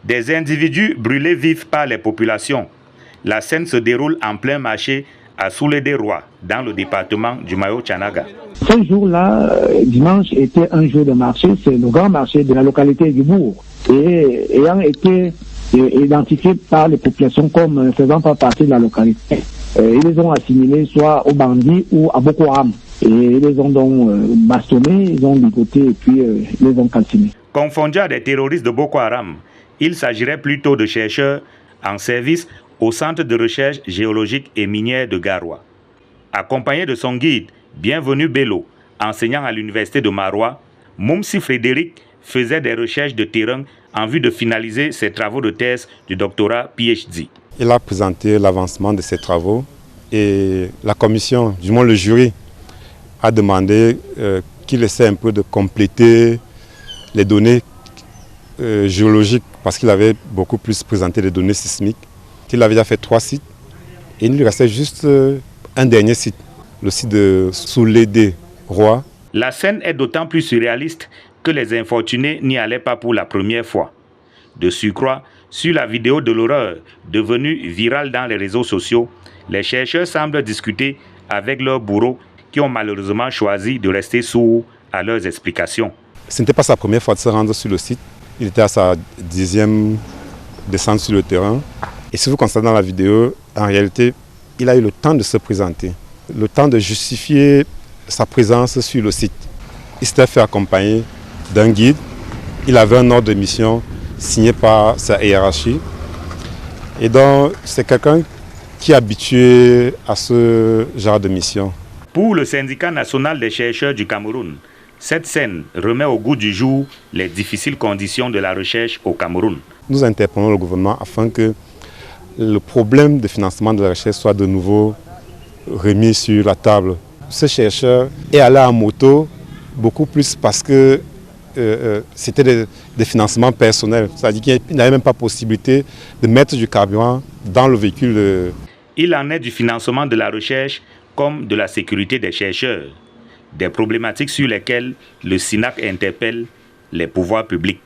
Des individus brûlés vifs par les populations. La scène se déroule en plein marché à Soulé-des-Rois, dans le département du Mayo-Tchanaga. Ce jour-là, dimanche, était un jour de marché. C'est le grand marché de la localité du bourg. Et ayant été identifiés par les populations comme faisant pas partie de la localité, ils les ont assimilés soit aux bandits ou à Boko Haram. Et ils les ont donc bastonnés, ils ont ligoté et puis ils les ont calcinés. Confondus à des terroristes de Boko Haram, il s'agirait plutôt de chercheurs en service au Centre de recherche géologique et minière de Garoua. Accompagné de son guide, Bienvenu Bello, enseignant à l'université de Maroua, Moumsi Frédéric faisait des recherches de terrain en vue de finaliser ses travaux de thèse du doctorat PhD. Il a présenté l'avancement de ses travaux et la commission, du moins le jury, a demandé qu'il essaie un peu de compléter les données géologiques parce qu'il avait beaucoup plus présenté les données sismiques. Il avait déjà fait 3 sites et il lui restait juste un dernier site, le site de Soulé-des-Rois. La scène est d'autant plus surréaliste que les infortunés n'y allaient pas pour la première fois. De surcroît, sur la vidéo de l'horreur devenue virale dans les réseaux sociaux, les chercheurs semblent discuter avec leurs bourreaux qui ont malheureusement choisi de rester sourds à leurs explications. Ce n'était pas sa première fois de se rendre sur le site. Il était à sa 10e descente sur le terrain. Et si vous constatez dans la vidéo, en réalité, il a eu le temps de se présenter, le temps de justifier sa présence sur le site. Il s'était fait accompagner d'un guide. Il avait un ordre de mission signé par sa hiérarchie. Et donc, c'est quelqu'un qui est habitué à ce genre de mission. Pour le syndicat national des chercheurs du Cameroun, cette scène remet au goût du jour les difficiles conditions de la recherche au Cameroun. Nous interpellons le gouvernement afin que le problème de financement de la recherche soit de nouveau remis sur la table. Ce chercheur est allé en moto beaucoup plus parce que c'était des financements personnels. C'est-à-dire qu'il n'avait même pas possibilité de mettre du carburant dans le véhicule. Il en est du financement de la recherche comme de la sécurité des chercheurs, des problématiques sur lesquelles le SINAC interpelle les pouvoirs publics.